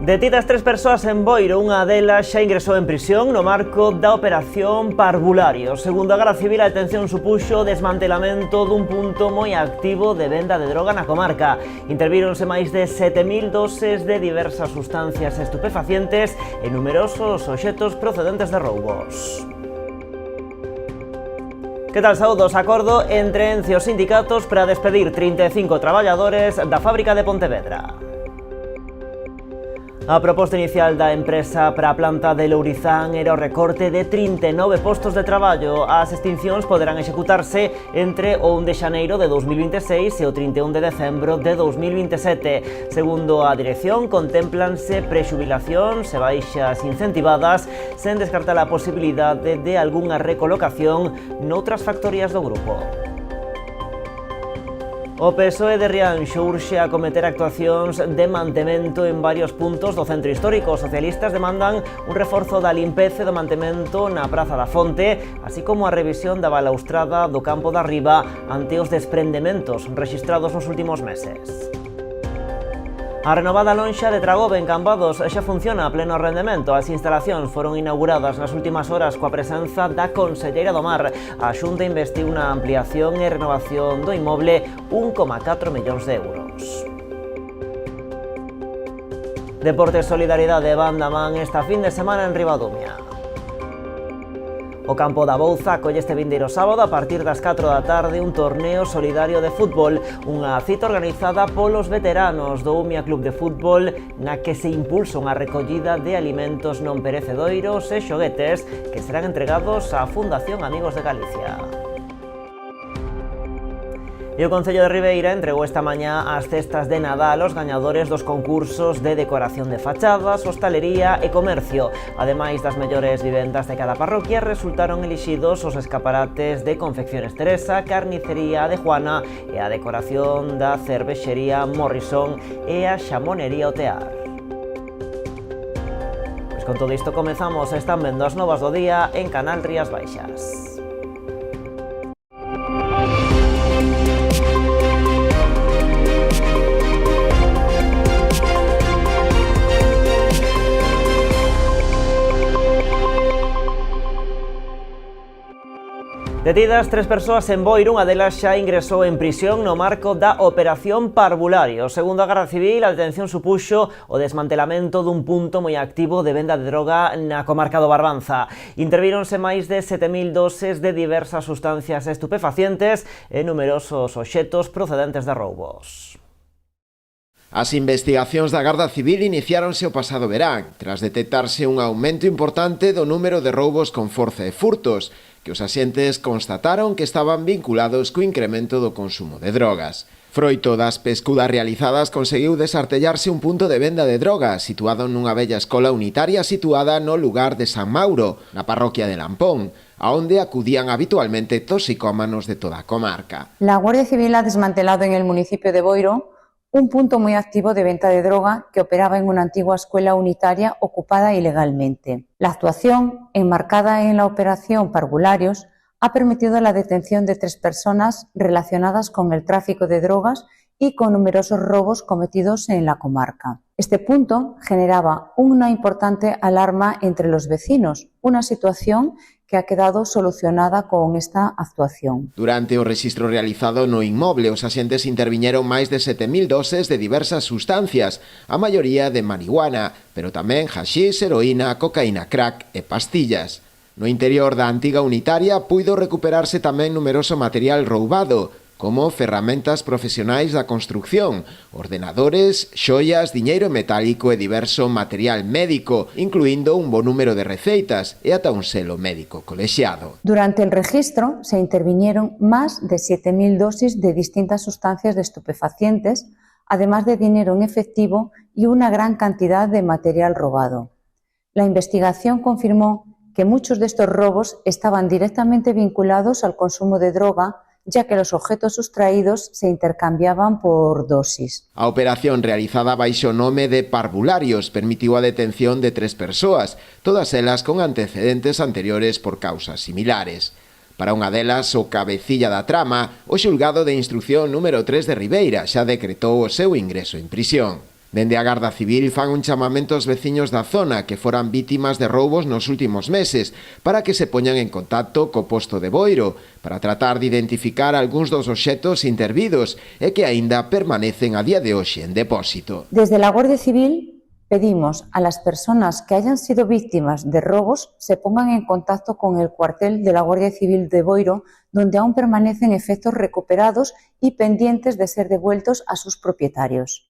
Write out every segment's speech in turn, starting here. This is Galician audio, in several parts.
Detidas 3 persoas en Boiro, unha delas xa ingresou en prisión no marco da operación Parvulario. Segundo a Garda Civil, a detención supuxo o desmantelamento dun punto moi activo de venda de droga na comarca. Intervíronse máis de 7.000 doses de diversas sustancias estupefacientes e numerosos obxectos procedentes de roubos. Que tal, saúdos? Acordo entre Ence e os sindicatos para despedir 35 traballadores da fábrica de Pontevedra. A proposta inicial da empresa para a planta de Lourizán era o recorte de 39 postos de traballo. As extincións poderán executarse entre o 1 de xaneiro de 2026 e o 31 de decembro de 2027. Segundo a dirección, contémplanse prexubilacións e baixas incentivadas, sen descartar a posibilidade de algunha recolocación noutras factorías do grupo. O PSOE de Rianxo urxe a cometer actuacións de mantemento en varios puntos do centro histórico. Os socialistas demandan un reforzo da limpeza e do mantemento na Praza da Fonte, así como a revisión da balaustrada do Campo da Riba ante os desprendementos rexistrados nos últimos meses. A renovada lonxa de Tragobe en Cambados xa funciona a pleno rendemento. As instalacións foron inauguradas nas últimas horas coa presenza da Conselleira do Mar. A Xunta investiu na ampliación e renovación do inmoble 1,4 millóns de euros. Deportes, Solidaridade e Banda Man esta fin de semana en Ribadumia. O campo da Bouza acolle este vindeiro sábado a partir das 4 da tarde un torneo solidario de fútbol, unha cita organizada polos veteranos do Umia Club de Fútbol, na que se impulsa unha recollida de alimentos non perecedoiros e xoguetes que serán entregados á Fundación Amigos de Galicia. E o Concello de Ribeira entregou esta mañá as cestas de Nadal aos gañadores dos concursos de decoración de fachadas, hostalería e comercio. Ademais das mellores vivendas de cada parroquia, resultaron elixidos os escaparates de Confecciones Teresa, Carnicería de Juana e a decoración da cervexería Morrison e a xamonería Otear. Pois con todo isto comezamos, están vendo as novas do día en Canal Rías Baixas. Detidas 3 persoas en Boiro, unha delas xa ingresou en prisión no marco da operación Parvulario. Segundo a Garda Civil, a detención supuxo o desmantelamento dun punto moi activo de venda de droga na comarca do Barbanza. Intervíronse máis de 7.000 doses de diversas sustancias estupefacientes e numerosos obxectos procedentes de roubos. As investigacións da Garda Civil iniciáronse o pasado verán, tras detectarse un aumento importante do número de roubos con forza e furtos, que os axentes constataron que estaban vinculados co incremento do consumo de drogas. Froito das pescudas realizadas, conseguiu desartellarse un punto de venda de drogas situado nunha bella escola unitaria situada no lugar de San Mauro, na parroquia de Lampón, aonde acudían habitualmente toxicómanos de toda a comarca. La Guardia Civil ha desmantelado en el municipio de Boiro un punto muy activo de venta de droga que operaba en una antigua escuela unitaria ocupada ilegalmente. La actuación, enmarcada en la operación Parvularios, ha permitido la detención de 3 personas relacionadas con el tráfico de drogas y con numerosos robos cometidos en la comarca. Este punto generaba una importante alarma entre los vecinos, una situación que ha quedado solucionada con esta actuación. Durante o rexistro realizado no inmoble, os axentes interviñeron máis de 7.000 doses de diversas sustancias, a maioría de marihuana, pero tamén haxís, heroína, cocaína crack e pastillas. No interior da antiga unitaria puido recuperarse tamén numeroso material roubado, como ferramentas profesionais da construcción, ordenadores, xoias, diñeiro metálico e diverso material médico, incluindo un bo número de receitas e ata un selo médico colexiado. Durante el registro se intervinieron más de 7.000 dosis de distintas sustancias de estupefacientes, además de dinero en efectivo y una gran cantidad de material robado. La investigación confirmó que muchos de estos robos estaban directamente vinculados al consumo de droga, ya que los objetos sustraídos se intercambiaban por dosis. A operación realizada baixo o nome de Parvularios permitiu a detención de 3 persoas, todas elas con antecedentes anteriores por causas similares. Para unha delas, o cabecilla da trama, o xulgado de instrucción número 3 de Ribeira xa decretou o seu ingreso en prisión. Dende a Garda Civil fan un chamamento aos veciños da zona que foran vítimas de roubos nos últimos meses para que se poñan en contacto co posto de Boiro para tratar de identificar algúns dos obxectos intervidos e que aínda permanecen a día de hoxe en depósito. Desde la Guardia Civil pedimos a las personas que hayan sido víctimas de robos se pongan en contacto con el cuartel de la Guardia Civil de Boiro, donde aún permanecen efectos recuperados y pendientes de ser devueltos a sus propietarios.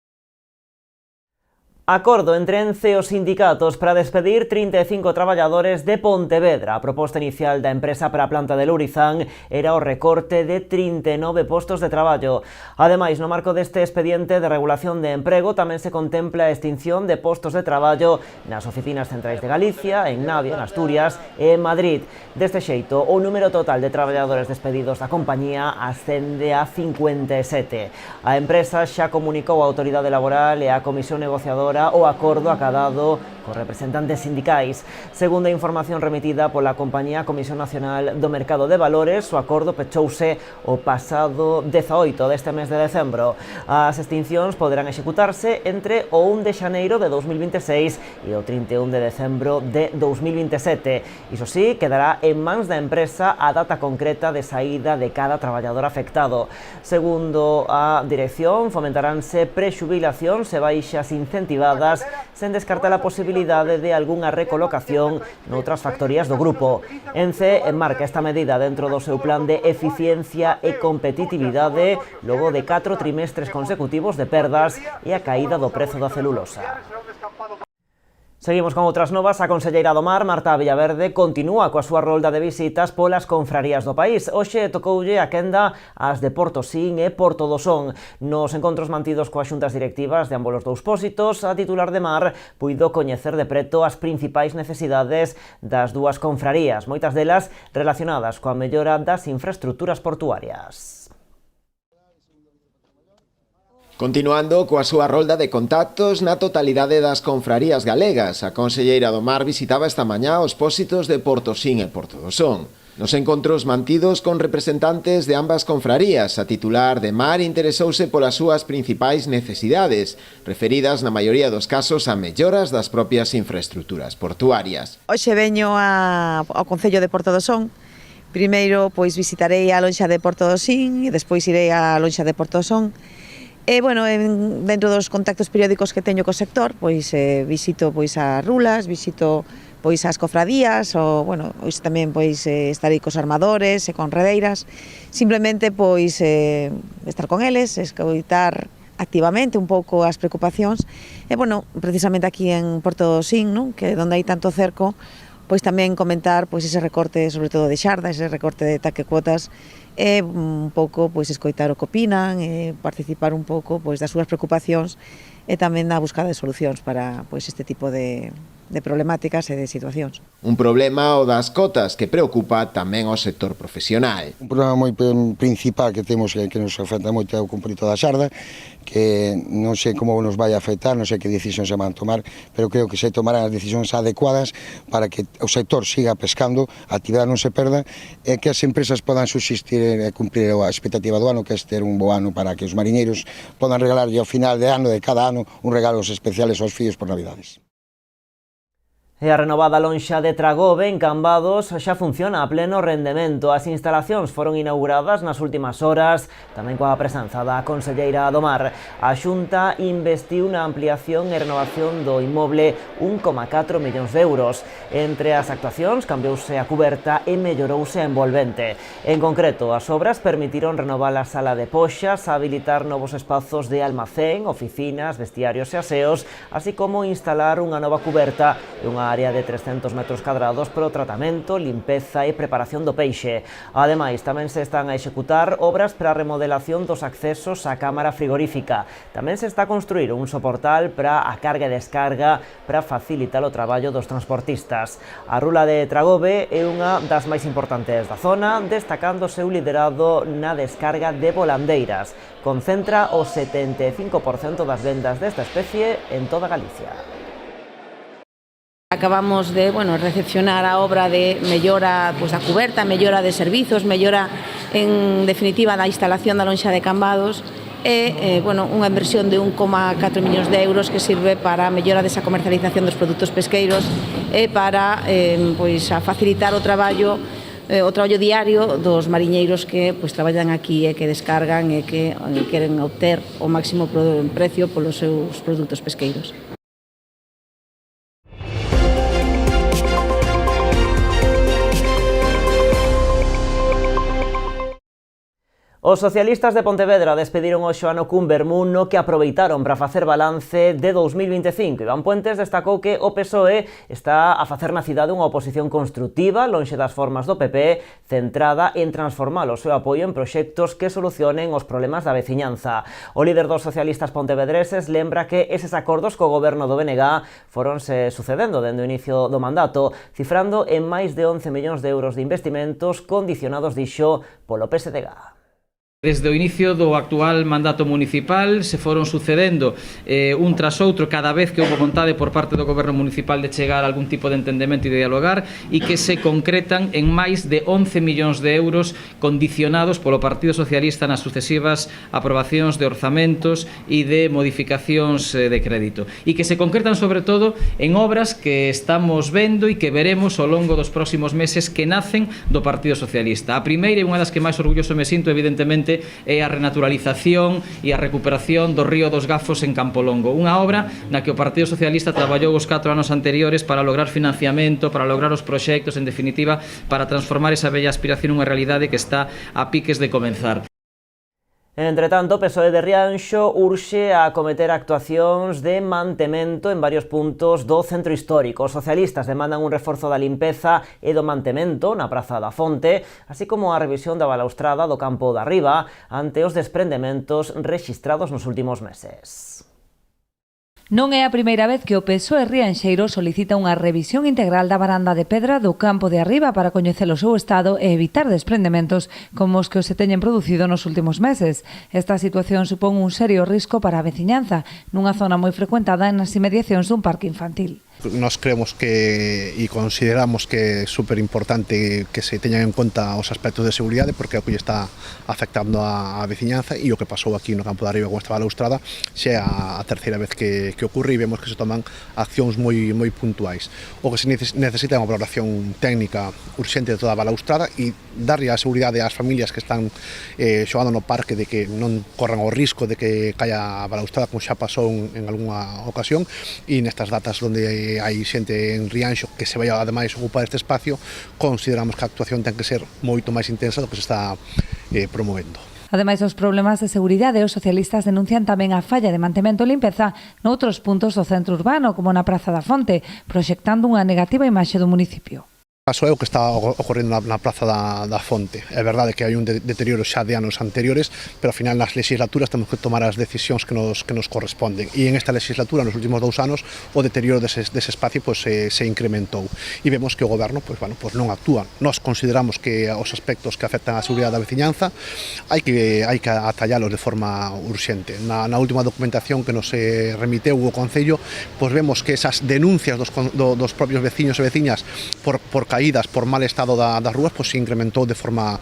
Acordo entre Ence e os sindicatos para despedir 35 traballadores de Pontevedra. A proposta inicial da empresa para a planta de Lourizán era o recorte de 39 postos de traballo. Ademais, no marco deste expediente de regulación de emprego tamén se contempla a extinción de postos de traballo nas oficinas centrais de Galicia, en Navia, en Asturias e en Madrid. Deste xeito, o número total de traballadores despedidos da compañía ascende a 57. A empresa xa comunicou á Autoridade Laboral e á Comisión Negociadora o acordo acadado cos representantes sindicais. Segundo a información remitida pola compañía Comisión Nacional do Mercado de Valores, o acordo pechouse o pasado 18 deste mes de decembro. As extincións poderán executarse entre o 1 de xaneiro de 2026 e o 31 de decembro de 2027. Iso sí, quedará en mans da empresa a data concreta de saída de cada traballador afectado. Segundo a dirección, fomentaránse prexubilacións e baixas incentivadas sen descartar a posibilidade de algunha recolocación noutras factorías do grupo. Ence enmarca esta medida dentro do seu plan de eficiencia e competitividade logo de 4 trimestres consecutivos de perdas e a caída do prezo da celulosa. Seguimos con outras novas. A conselleira do Mar, Marta Villaverde, continúa coa súa rolda de visitas polas confrarías do país. Hoxe tocoulle a quenda ás de Portosín e Porto do Son. Nos encontros mantidos coas xuntas directivas de ambos os dous pósitos, a titular de Mar puido coñecer de preto as principais necesidades das dúas confrarías, moitas delas relacionadas coa mellora das infraestructuras portuarias. Continuando coa súa rolda de contactos na totalidade das confrarías galegas, a conselleira do Mar visitaba esta mañá os pósitos de Portosín e Porto do Son. Nos encontros mantidos con representantes de ambas confrarías, a titular de Mar interesouse polas súas principais necesidades, referidas na maioría dos casos a melloras das propias infraestructuras portuarias. Hoxe veño ao Concello de Porto do Son. Primeiro, pois visitarei a lonxa de Porto do Sin e despois irei á lonxa de Porto do Son. E, bueno, dentro dos contactos periódicos que teño co sector, pois visito pois as rulas, visito pois as cofradías, ou, bueno, hoxe tamén pois estarei cos armadores e con redeiras, simplemente pois estar con eles, escoitar activamente un pouco as preocupacións, e, bueno, precisamente aquí en Porto do Sin, non? Que onde hai tanto cerco, pois tamén comentar pois ese recorte, sobre todo de xarda, ese recorte de taque cuotas, e un pouco pois escoitar o que opinan, e participar un pouco pois das súas preocupacións e tamén na buscada de solucións para pois este tipo de problemáticas e de situacións. Un problema o das cotas que preocupa tamén ao sector profesional. Un problema moi principal que temos que nos afecta moito é o cumprimento da xarda, que non sei como nos vai a afectar, non sei que decisións se van tomar, pero creo que se tomarán as decisións adecuadas para que o sector siga pescando, a actividade non se perda e que as empresas podan subsistir e cumprir a expectativa do ano, que é ter un bo ano para que os mariñeiros podan regalarlle ao final de ano, de cada ano, un regalos especiales aos fillos por Navidades. E a renovada lonxa de Tragobe, en Cambados, xa funciona a pleno rendemento. As instalacións foron inauguradas nas últimas horas, tamén coa presenza da conselleira do Mar. A Xunta investiu na ampliación e renovación do inmoble 1,4 millóns de euros. Entre as actuacións, cambiouse a cuberta e mellorouse a envolvente. En concreto, as obras permitiron renovar a sala de poxas, habilitar novos espazos de almacén, oficinas, vestiarios e aseos, así como instalar unha nova cuberta e unha área de 300 metros cadrados para o tratamento, limpeza e preparación do peixe. Ademais, tamén se están a executar obras para a remodelación dos accesos á cámara frigorífica. Tamén se está a construir un soportal para a carga e descarga para facilitar o traballo dos transportistas. A rula de Tragobe é unha das máis importantes da zona, destacando o seu liderado na descarga de volandeiras. Concentra o 75% das vendas desta especie en toda Galicia. Acabamos de recepcionar a obra de mellora da cuberta, mellora de servizos, mellora en definitiva da instalación da lonxa de Cambados e unha inversión de 1,4 millóns de euros que sirve para a mellora desa comercialización dos produtos pesqueiros e para a facilitar o traballo diario dos mariñeiros que traballan aquí e que descargan e que queren obter o máximo precio polos seus produtos pesqueiros. Os socialistas de Pontevedra despediron hoxe o ano cun vermú no que aproveitaron para facer balance de 2025. Iván Puentes destacou que o PSOE está a facer na cidade unha oposición construtiva, lonxe das formas do PP, centrada en transformar o seu apoio en proxectos que solucionen os problemas da veciñanza. O líder dos socialistas pontevedreses lembra que eses acordos co goberno do BNG foronse sucedendo dende o inicio do mandato, cifrando en máis de 11 millóns de euros de investimentos condicionados, dixo, polo PSDG. Desde o inicio do actual mandato municipal se foron sucedendo un tras outro cada vez que houve vontade por parte do goberno municipal de chegar a algún tipo de entendemento e de dialogar e que se concretan en máis de 11 millóns de euros condicionados polo Partido Socialista nas sucesivas aprobacións de orzamentos e de modificacións de crédito e que se concretan sobre todo en obras que estamos vendo e que veremos ao longo dos próximos meses que nacen do Partido Socialista. A primeira e unha das que máis orgulloso me sinto evidentemente é a renaturalización e a recuperación do río dos Gafos en Campolongo, unha obra na que o Partido Socialista traballou os 4 anos anteriores para lograr financiamento, para lograr os proxectos, en definitiva, para transformar esa bella aspiración nunha realidade que está a piques de comenzar. Entre tanto, o PSOE de Rianxo urxe a acometer actuacións de mantemento en varios puntos do centro histórico. Os socialistas demandan un reforzo da limpeza e do mantemento na Praza da Fonte, así como a revisión da balaustrada do Campo da Riba ante os desprendementos rexistrados nos últimos meses. Non é a primeira vez que o PSOE rianxeiro solicita unha revisión integral da varanda de pedra do Campo de Arriba para coñecer o seu estado e evitar desprendementos como os que se teñen producido nos últimos meses. Esta situación supón un serio risco para a veciñanza nunha zona moi frecuentada nas inmediacións dun parque infantil. Nos creemos que e consideramos que é super importante que se teñan en conta os aspectos de seguridade porque é o que está afectando a veciñanza e o que pasou aquí no Campo de Arriba con esta balaustrada xa é a terceira vez que ocorre e vemos que se toman accións moi puntuais. O que se necesita é unha valoración técnica urxente de toda a balaustrada e darlle a seguridade ás familias que están xogando no parque de que non corran o risco de que caia a balaustrada como xa pasou en algunha ocasión e nestas datas onde hai xente en Rianxo que se vai ademais ocupar este espacio, consideramos que a actuación ten que ser moito máis intensa do que se está promovendo. Ademais dos problemas de seguridade, os socialistas denuncian tamén a falla de mantemento e limpeza noutros puntos do centro urbano, como na Praza da Fonte, proxectando unha negativa imaxe do municipio. Caso é o que está ocorrendo na Praza da Fonte. É verdade que hai un deterioro xa de anos anteriores, pero ao final nas legislaturas temos que tomar as decisións que nos corresponden. E en esta legislatura, nos últimos 2 anos, o deterioro dese espacio se incrementou. E vemos que o goberno non actúa. Nós consideramos que os aspectos que afectan a seguridade da veciñanza hai que atallalos de forma urxente. Na última documentación que nos remiteu o Concello, vemos que esas denuncias dos propios veciños e veciñas por caídas por mal estado das rúas se incrementou de forma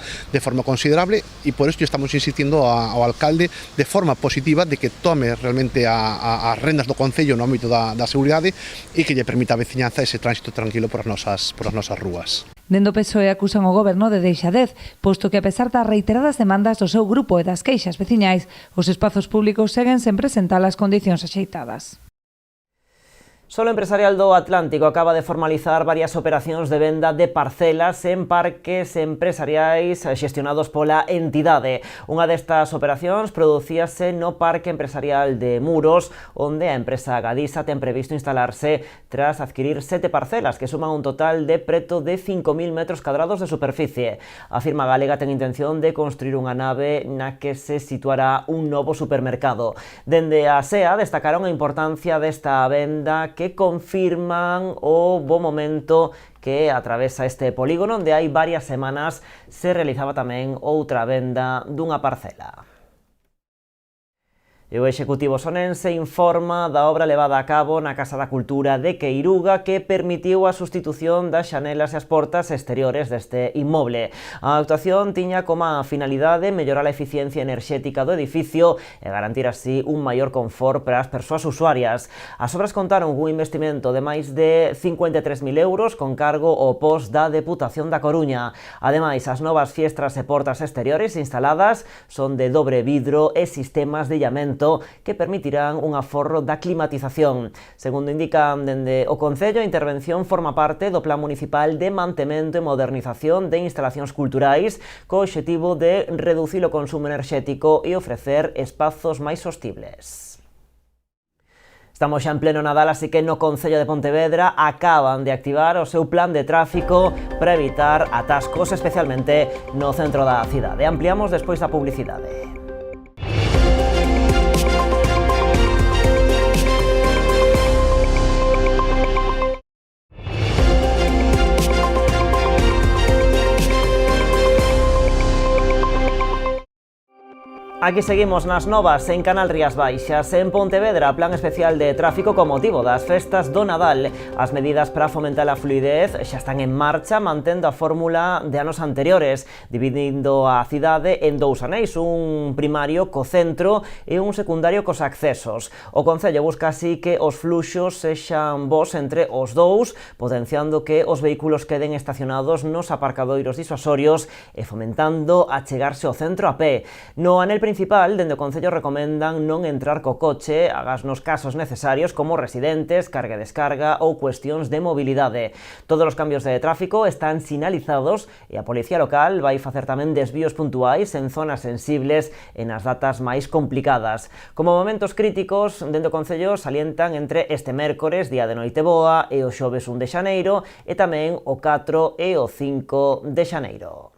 considerable e por isto estamos insistindo ao alcalde de forma positiva de que tome realmente as rendas do Concello no ámbito da seguridade e que lle permita a veciñanza ese tránsito tranquilo por as nosas rúas. Dende o PSOE acusan o goberno de deixadez, posto que a pesar das reiteradas demandas do seu grupo e das queixas veciñais, os espazos públicos seguen sen presentar as condicións axeitadas. Solo Empresarial do Atlántico acaba de formalizar varias operacións de venda de parcelas en parques empresariais xestionados pola entidade. Unha destas operacións producíase no Parque Empresarial de Muros, onde a empresa Gadisa ten previsto instalarse tras adquirir 7 parcelas que suman un total de preto de 5.000 metros cadrados de superficie. A firma galega ten intención de construir unha nave na que se situará un novo supermercado. Dende a SEA destacaron a importancia desta venda que confirman o bo momento que atravesa este polígono onde hai varias semanas se realizaba tamén outra venda dunha parcela. E o Executivo sonense informa da obra levada a cabo na Casa da Cultura de Queiruga que permitiu a sustitución das xanelas e as portas exteriores deste inmoble. A actuación tiña como finalidade mellorar a eficiencia enerxética do edificio e garantir así un maior confort para as persoas usuarias. As obras contaron cun investimento de máis de 53.000 euros con cargo ao pos da Deputación da Coruña. Ademais, as novas fiestras e portas exteriores instaladas son de dobre vidro e sistemas de illamento que permitirán un aforro da climatización. Segundo indican dende o Concello, a intervención forma parte do Plan Municipal de Mantemento e Modernización de Instalacións Culturais co obxectivo de reducir o consumo enerxético e ofrecer espazos máis sostibles. Estamos xa en pleno Nadal, así que no Concello de Pontevedra acaban de activar o seu plan de tráfico para evitar atascos, especialmente no centro da cidade. Ampliamos despois da publicidade. Aquí seguimos nas novas en Canal Rías Baixas. En Pontevedra, plan especial de tráfico con motivo das festas do Nadal. As medidas para fomentar a fluidez xa están en marcha, mantendo a fórmula de anos anteriores, dividindo a cidade en dous anéis, un primario co centro e un secundario cos accesos. O Concello busca así que os fluxos sexan bos entre os dous, potenciando que os vehículos queden estacionados nos aparcadoiros disuasorios e fomentando achegarse ao centro a pé. No anel principal, dende o Concello recomendan non entrar co coche, agas nos casos necesarios como residentes, carga e descarga ou cuestións de mobilidade. Todos os cambios de tráfico están sinalizados e a Policía Local vai facer tamén desvíos puntuais en zonas sensibles e nas datas máis complicadas. Como momentos críticos, dende o Concello salientan entre este mércores, día de Noiteboa, e o xoves 1 de xaneiro, e tamén o 4 e o 5 de xaneiro.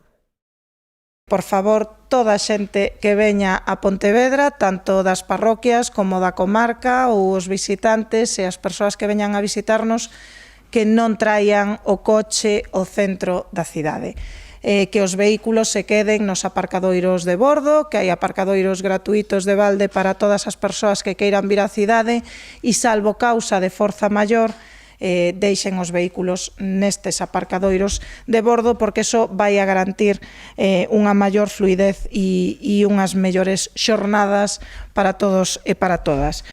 Por favor, toda a xente que veña a Pontevedra, tanto das parroquias como da comarca, ou os visitantes e as persoas que veñan a visitarnos, que non traian o coche ao centro da cidade. Que os vehículos se queden nos aparcadoiros de bordo, que hai aparcadoiros gratuitos de balde para todas as persoas que queiran vir á cidade e, salvo causa de forza maior, deixen os vehículos nestes aparcadoiros de bordo, porque iso vai a garantir unha maior fluidez e unhas mellores xornadas para todos e para todas.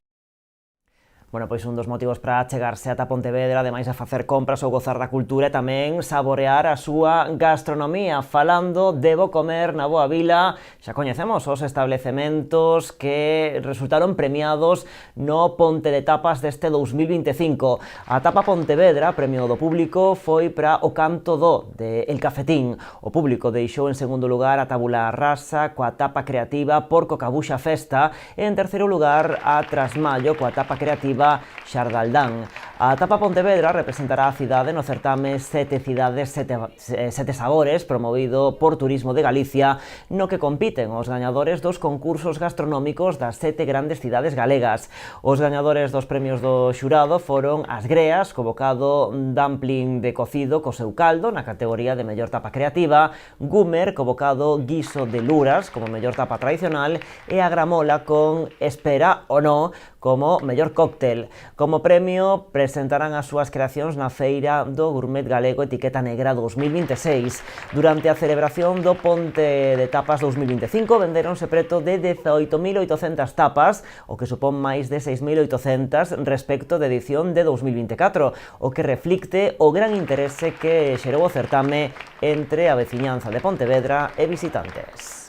Bueno, pois un dos motivos para chegarse ata Pontevedra, ademais de facer compras ou gozar da cultura, e tamén saborear a súa gastronomía. Falando de Bo Comer na Boa Vila, xa coñecemos os establecementos que resultaron premiados no Ponte de Tapas deste 2025. A Tapa Pontevedra, premio do público, foi para o Canto do de El Cafetín. O público deixou en segundo lugar a Tabula Rasa coa tapa creativa Porco Cabuxa Festa e en terceiro lugar a Trasmallo coa tapa creativa Xardaldán. A Tapa Pontevedra representará a cidade no certame Sete Cidades, Sete Sabores, promovido por Turismo de Galicia, no que compiten os gañadores dos concursos gastronómicos das 7 grandes cidades galegas. Os gañadores dos premios do xurado foron As Greas, co bocado dumpling de cocido co seu caldo, na categoría de mellor tapa creativa, Gumer, co bocado guiso de luras, como mellor tapa tradicional, e a Gramola con Espera o no, como mellor cóctel. Como premio, presentarán as súas creacións na Feira do Gourmet Galego Etiqueta Negra 2026. Durante a celebración do Ponte de Tapas 2025 vendéronse preto de 18.800 tapas, o que supón máis de 6.800 respecto de edición de 2024, o que reflicte o gran interese que xerou o certame entre a veciñanza de Pontevedra e visitantes.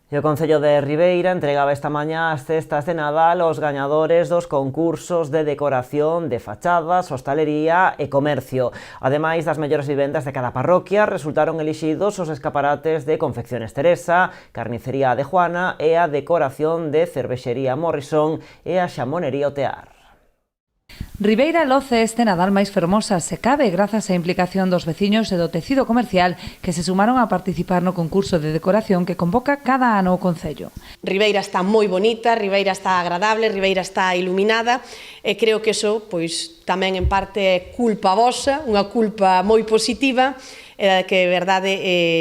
E o Concello de Ribeira entregaba esta mañá as cestas de Nadal aos gañadores dos concursos de decoración de fachadas, hostalería e comercio. Ademais das mellores vivendas de cada parroquia, resultaron elixidos os escaparates de Confecciones Teresa, Carnicería de Juana e a decoración de Cervexería Morrison e a Xamonería Otear. Ribeira loce este Nadal máis fermosa se cabe grazas á implicación dos veciños e do tecido comercial que se sumaron a participar no concurso de decoración que convoca cada ano o Concello. Ribeira está moi bonita, Ribeira está agradable, Ribeira está iluminada e creo que iso pois tamén en parte é culpa vosa, unha culpa moi positiva e que, de verdade,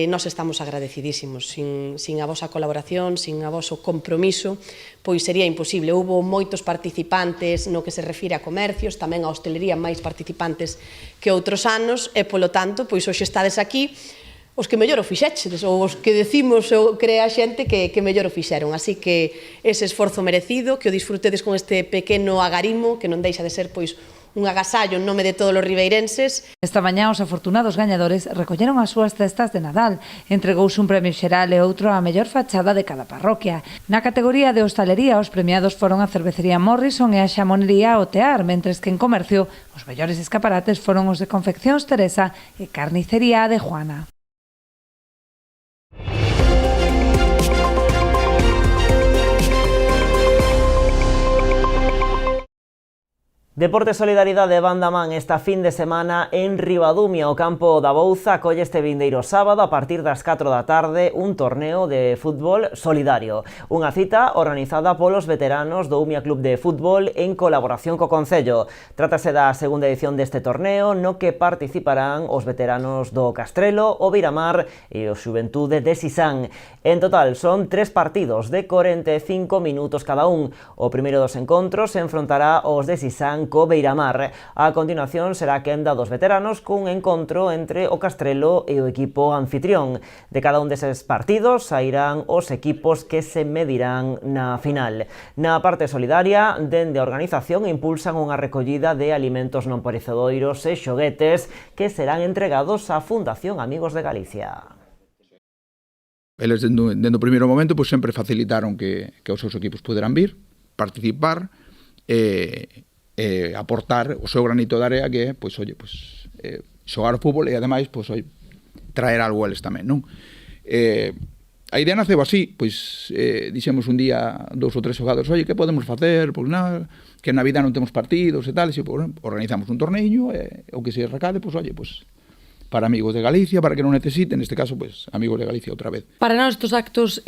nós estamos agradecidísimos. Sin a vosa colaboración, sin a voso compromiso, pois sería imposible. Houbo moitos participantes no que se refire a comercios, tamén a hostelería máis participantes que outros anos, e, polo tanto, pois hoxe estades aquí os que mellor o fixeches, ou os que decimos ou cree a xente que mellor o fixeron. Así que ese esforzo merecido, que o disfrutedes con este pequeno agarimo, que non deixa de ser pois un agasallo en nome de todos os ribeirenses. Esta mañá os afortunados gañadores recolleron as súas cestas de Nadal. Entregouse un premio xeral e outro á mellor fachada de cada parroquia. Na categoría de hostalería, os premiados foron a cervecería Morrison e a xamonería Otear, mentres que en comercio os mellores escaparates foron os de Confeccións Teresa e Carnicería de Juana. Deporte Solidaridade banda man esta fin de semana en Ribadumia. O campo da Bouza acolle este vindeiro sábado a partir das 4 da tarde un torneo de fútbol solidario. Unha cita organizada polos veteranos do Umia Club de Fútbol en colaboración co Concello. Trátase da segunda edición deste torneo no que participarán os veteranos do Castrelo, o Beiramar e o Xuventude de Sisán. En total son 3 partidos de 45 minutos cada un. O primeiro dos encontros se enfrontará os de Sisán co Beiramar. A continuación será a quenda dos veteranos cun encontro entre o Castrelo e o equipo anfitrión. De cada un deses partidos sairán os equipos que se medirán na final. Na parte solidaria, dende a organización impulsan unha recollida de alimentos non perecedoiros e xoguetes que serán entregados á Fundación Amigos de Galicia. Eles, dende o primeiro momento, pois, sempre facilitaron que os seus equipos poderan vir, participar e aportar o seu granito de area que é, pois, oye, pois, xogar o fútbol e, ademais, pois, oye, traer algo eles tamén, non? A idea naceu así, pois, dixemos un día 2 ou 3 xogadores, oye, que podemos facer? Pois nada, que na vida non temos partidos e tal, e, pois, organizamos un torneiño e o que se recade, pois, oye, pois, para Amigos de Galicia, para que non necesiten, neste caso, pues, Amigos de Galicia outra vez. Para nós estes actos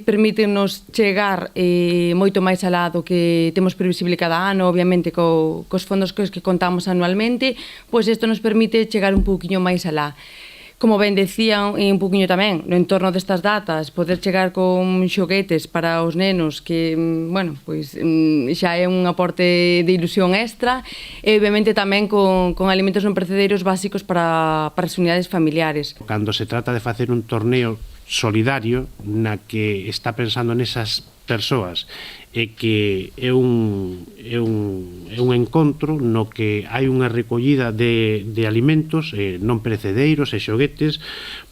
permítenos chegar moito máis alá do que temos previsible cada ano, obviamente cos fondos que contamos anualmente, pois isto nos permite chegar un pouquiño máis alá. Como ben decían, e un poquinho tamén, no entorno destas datas, poder chegar con xoguetes para os nenos que, bueno, pois xa é un aporte de ilusión extra e, obviamente, tamén con alimentos non perecedeiros básicos para as unidades familiares. Cando se trata de facer un torneo solidario na que está pensando nesas persoas e que é un encontro no que hai unha recollida de alimentos non perecedeiros e xoguetes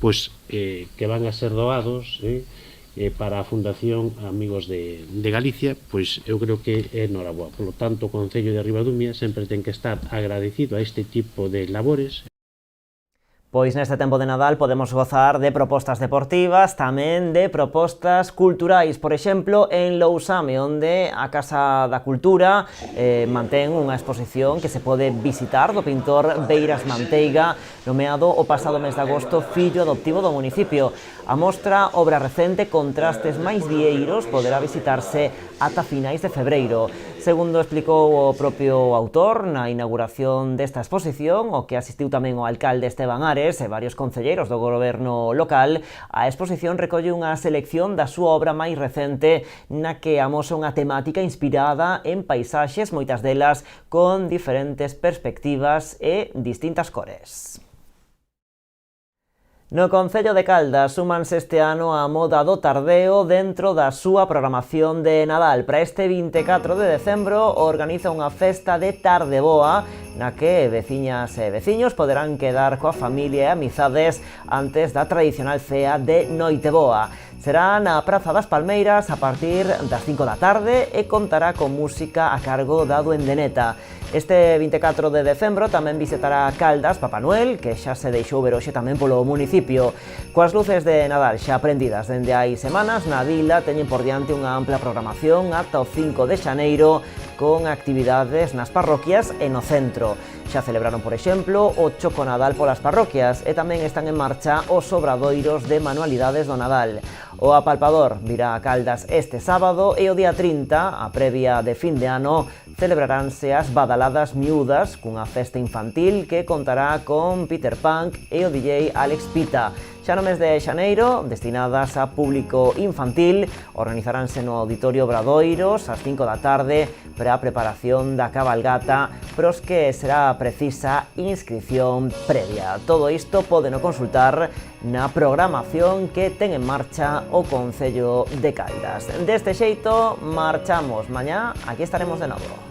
pois, que van a ser doados para a Fundación Amigos de Galicia, pois eu creo que é noraboa. Por lo tanto, o Concello de Ribadumia sempre ten que estar agradecido a este tipo de labores. Pois neste tempo de Nadal podemos gozar de propostas deportivas, tamén de propostas culturais. Por exemplo, en Lousame, onde a Casa da Cultura mantén unha exposición que se pode visitar do pintor Beiras Manteiga, nomeado o pasado mes de agosto fillo adoptivo do municipio. A mostra Obra Recente Contrastes máis vieiros poderá visitarse ata finais de febreiro. Segundo explicou o propio autor na inauguración desta exposición, o que asistiu tamén o alcalde Esteban Ares e varios concelleiros do goberno local, a exposición recolle unha selección da súa obra máis recente na que amosa unha temática inspirada en paisaxes, moitas delas con diferentes perspectivas e distintas cores. No Concello de Caldas súmanse este ano a moda do tardeo dentro da súa programación de Nadal. Para este 24 de decembro organiza unha festa de tarde boa na que veciñas e veciños poderán quedar coa familia e amizades antes da tradicional cea de Noiteboa. Será na Praza das Palmeiras a partir das 5 da tarde e contará con música a cargo da Duendeneta. Este 24 de decembro tamén visitará Caldas Papá Noel, que xa se deixou ver hoxe tamén polo municipio. Coas luces de Nadal xa aprendidas dende hai semanas, na vila teñen por diante unha ampla programación ata o 5 de xaneiro con actividades nas parroquias e no centro. Xa celebraron, por exemplo, o Choco Nadal polas parroquias e tamén están en marcha os obradoiros de manualidades do Nadal. O apalpador virá a Caldas este sábado e o día 30, a previa de fin de ano, celebraránse as badaladas miúdas cunha festa infantil que contará con Peter Punk e o DJ Alex Pita. Xa no mes de xaneiro, destinadas a público infantil, organizaránse no Auditorio Obradoiros ás 5 da tarde para a preparación da cabalgata, pros que será precisa inscripción previa. Todo isto podeno consultar na programación que ten en marcha o Concello de Caldas. Deste xeito, marchamos mañá, aquí estaremos de novo.